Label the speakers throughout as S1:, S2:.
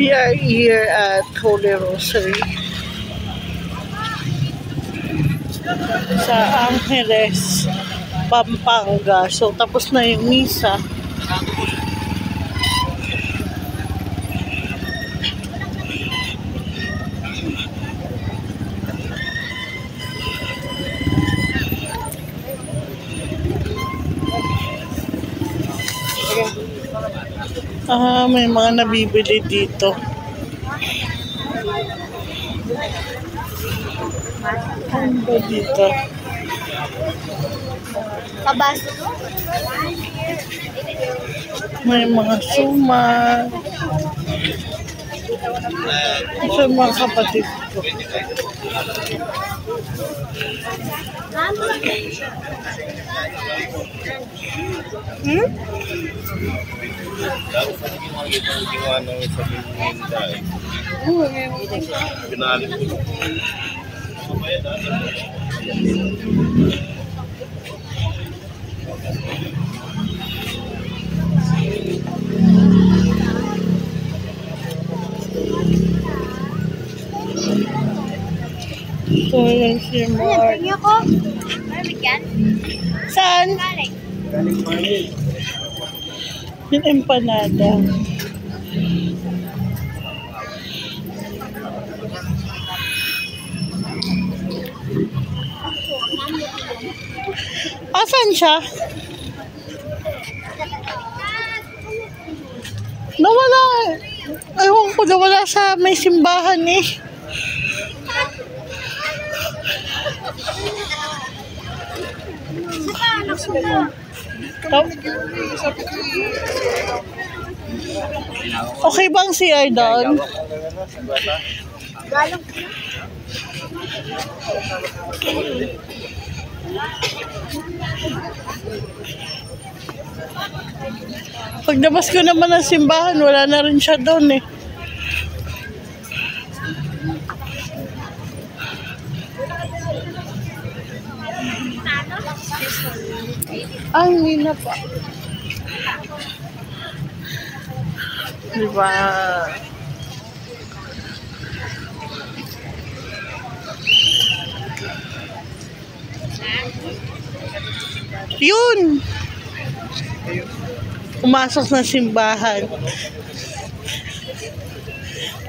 S1: We are here at Holy Rosary sa Angeles, Pampanga. So, tapos na yung misa. May mga nabibili dito. Ano ba dito? May mga suman. Ito yung mga kapatid ko. Ito yung si Mark. Saan? Yung empanada. Asan siya? Nawala. Ewan ko, nawala sa may simbahan eh. Okay bang CR doon? Paglabas ko naman ng simbahan, wala na rin siya doon eh. Hindi na pa. Diba? Yun! Pumasok na simbahan.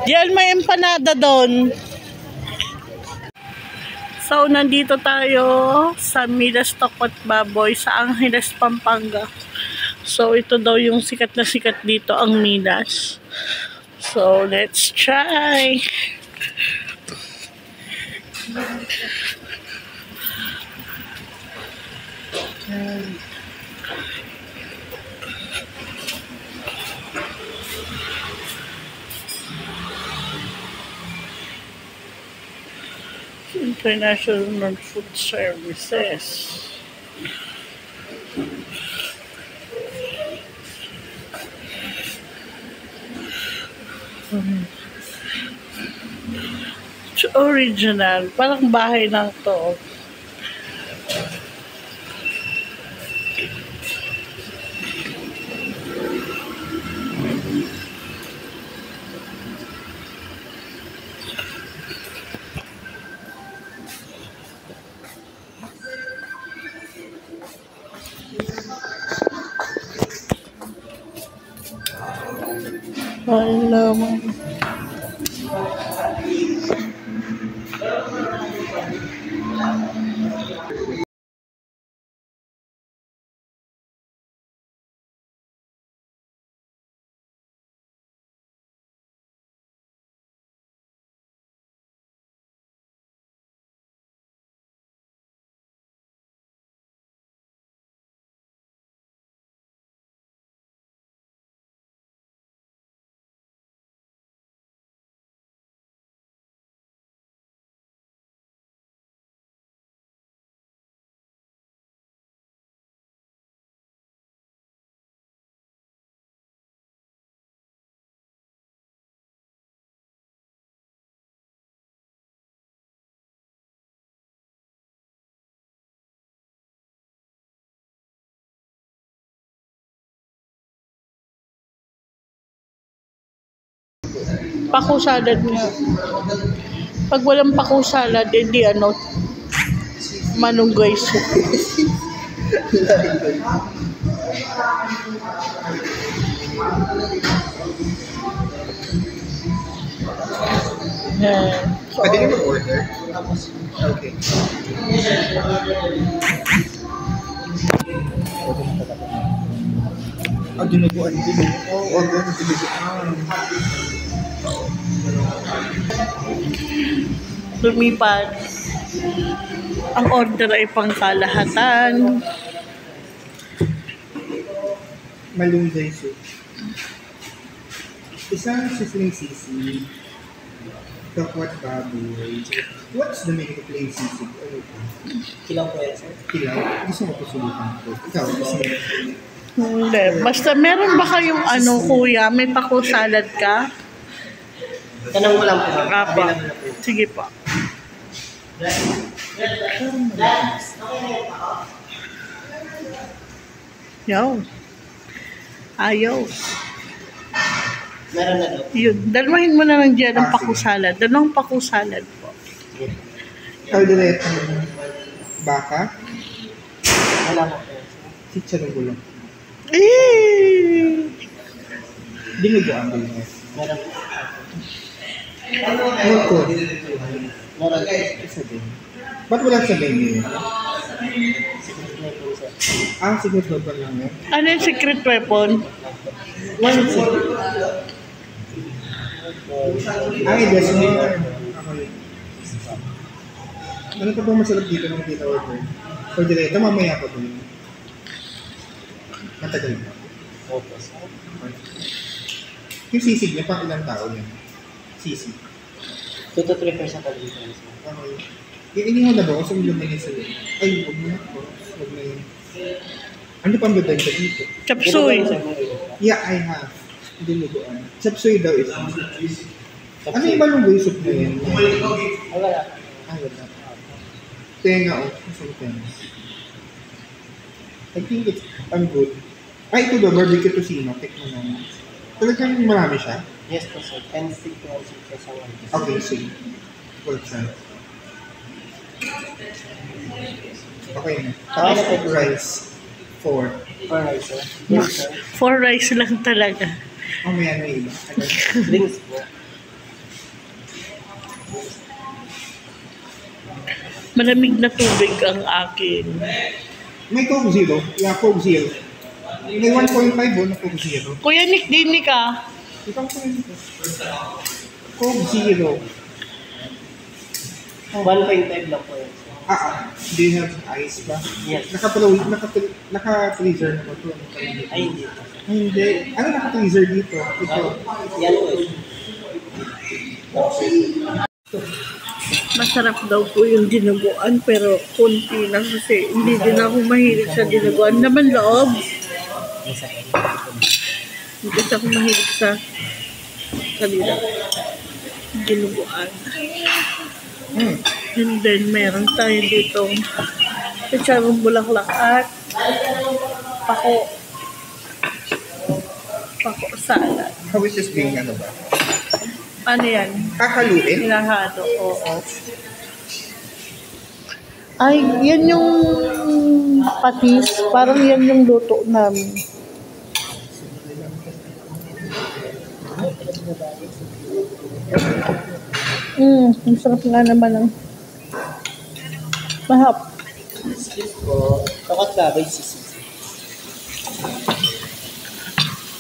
S1: Diyan may empanada doon. So, nandito tayo sa Milas Tokot Baboy sa Angeles, Pampanga. So, ito daw yung sikat na sikat dito, ang Milas. So, let's try. International Food Services. It's original. Parang bahay lang to. Alam. Paku salad nga. Pag walang paku salad, edi ano, malunggay soup. Yan. So,
S2: Pwede na mag-order? Okay. Dinuguan din. Order na dinuguan.
S1: lumipat. Ang order ay pangkalahatan.
S2: Malunggay soup. Isang sizzling sisig. Takwat baboy. What's the meaning of plain sisig? Ano ito?
S3: Kilaw po yan, sir.
S2: Kilaw? Gusto mo pasubukan ko. Ikaw, gusto mo.
S1: Hindi. Basta meron ba kayong ano, kuya? May paku salad ka?
S3: Tanong mo lang po.
S1: Apa. Sige pa. Yaw. Ayaw.
S3: Meron na daw.
S1: Yun. Dalmahin mo na lang dyan ang paku salad. Dalawang paku salad po.
S2: Caldereta ng baka.
S3: Wala mo po.
S2: Chicha ng gulong.
S1: Eh!
S2: Dinuguan ba yun?
S3: Meron po.
S2: Ano ko?
S3: Meron po.
S2: Isa din. Ba't wala sa menu?
S3: Secret na po, sir.
S2: Siguro ba lang yun?
S1: Ano yung secret weapon?
S2: One secret. That's more. Okay. Ano pa ba masarap dito ng dito order? Caldereta, mamaya pa ba yun? Matagal ba?
S3: Opo, sir.
S2: Yung sisig niya, pang ilang tao yan? Sisig.
S3: 2 to 3 percent ang dito, sir.
S2: Okay. Inihaw na ba? Kasi may lumayan sa loob. Ay, huwag na ako. Huwag na yun. Ano pa ang bibenta dito?
S1: Chapsuy.
S2: Yeah, I have. Dinuguan. Chapsuy daw ito. Ano yung malunggay soup na yan?
S3: Wala.
S2: Wala. Tenga o. Masang tenga. I think it's, I'm good. Ito daw, barbecue tocino. Tikman naman. Talagang marami siya?
S3: Yes po, sir. 10 stick to 1 stick sa 1.
S2: Okay, sige. Full chance. Okay na. Tapos rice. 4.
S3: For rice, sir. Yes, sir.
S1: 4 rice lang talaga.
S2: May ano yung iba. Ano?
S3: Drinks po.
S1: Malamig na tubig ang akin.
S2: May Coke Zero. Yeah, Coke Zero. May 1.5 na Coke Zero.
S1: Kuya Nick, dinig ka.
S2: Ikaw po yun. Coke Zero.
S3: 1.5 lang po yan, sir.
S2: Do you have ice ba?
S3: Yes.
S2: Naka-freezer naman ito.
S3: Ay, hindi po, sir.
S2: Hindi. Ano naka-freezer dito? Ito.
S3: Yan po, sir.
S1: Masarap daw po yung dinuguan pero konti lang kasi hindi din ako mahilig sa dinuguan. Naman loob. Hindi kasi ako mahilig sa kanila. Dinuguan. And then meron tayo dito pecharong bulaklak at pako salad.
S2: How is this being ano ba?
S1: Ano yan?
S2: Kakaluin?
S1: Hinahado, oo. Ay, yan yung patis. Parang yan yung luto namin. Ang sarap nga naman ng mahap.
S3: Takat baboy, sisig.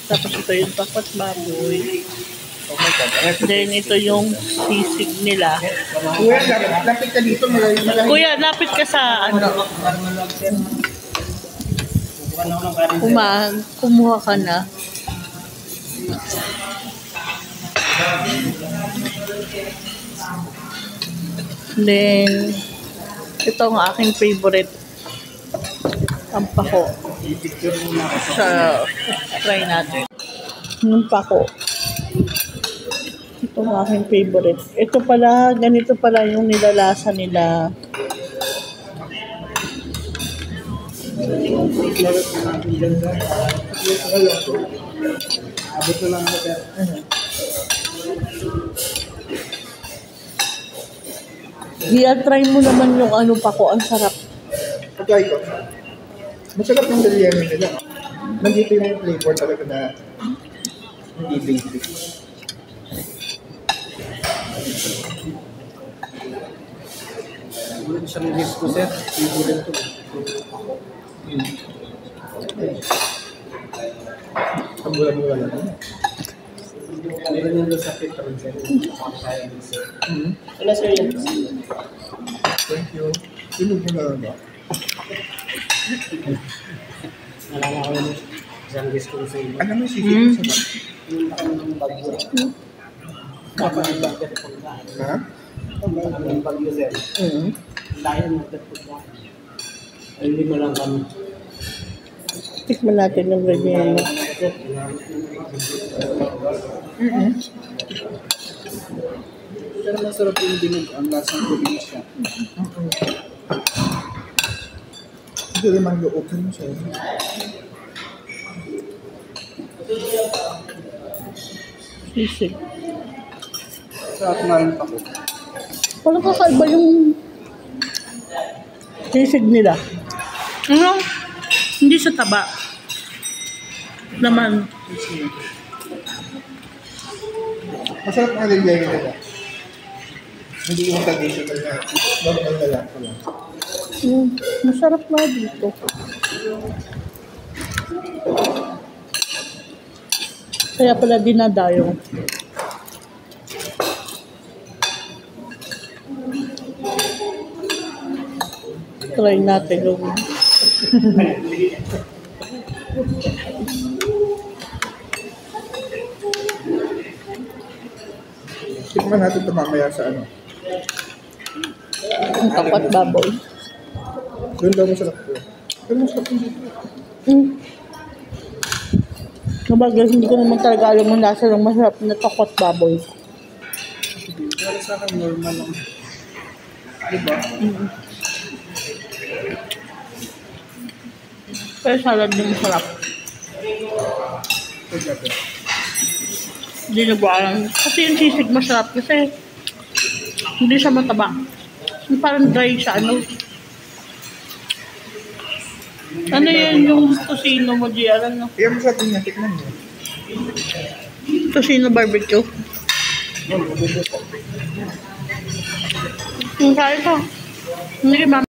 S1: Tapos ito yung tapat baboy.
S3: Oh my God.
S1: Then ito yung sisig nila.
S2: Kuya, lapit ka dito. Malalim.
S1: Kuya, lapit ka sa ano. Kumuha ka na. Then, ito ang aking favorite. Ang pako. Sa try natin. Yung pako. Ito ang aking favorite. Ito pala, ganito pala yung nilalasa nila.
S2: Abot na lang ako.
S1: I-try mo naman yung ano pa ko, ang sarap.
S2: Pag-try ko. Masarap yung biryani nila. Nandito yung flavor talaga na hindi basic.
S3: Siguro isang dish ko, sir. Siguro ito.
S2: Ang mula-mula lang.
S3: Meron yung sa Petron, sir. Wala, sir, yan.
S2: Thank you. Sinog mo na lang ba?
S3: Nalala ko yun. Isang dish ko sa inyo.
S2: Ano mo sisig sa ba?
S3: Yung ng bagyo. Kapag ng bagyo po na.
S2: Ha?
S3: Kapag ng bagyo, sir. Dahil nagtatapos na. Ay, hindi mo lang kami.
S1: Tikman natin yung ganyan.
S3: Pero masarap yung dinog. Ang lasang probinsya.
S2: Hindi naman lookan mo siya.
S1: Sisig.
S3: Sarap na rin pa ko.
S1: Parang kakaiba yung sisig nila. Ano? Hindi sa taba. Naman.
S2: Masarap ang biryani nila. Hindi yung traditional na normal na lang pala.
S1: Masarap nga dito. Kaya pala dinadayo. Try natin yung
S2: Tikman natin ito mamaya sa ano.
S1: ang tapat baboy.
S2: Doon daw masarap ko. Pero masarap yung dito.
S1: Kumbaga, hindi ko naman talaga alam ang lasa ng masarap na takot baboy.
S3: Pero sa akin, normal lang. Diba?
S1: Pero salad din masarap. Hindi na ba alam. Kasi yung sisig masarap kasi hindi siya mataba. Yung parang dry siya, ano. Ano yan yung tocino mo, Gia? Ano?
S2: Kaya masarap yung natikman mo.
S1: Tocino barbecue. Yung kaya ka. Hindi, ma'am.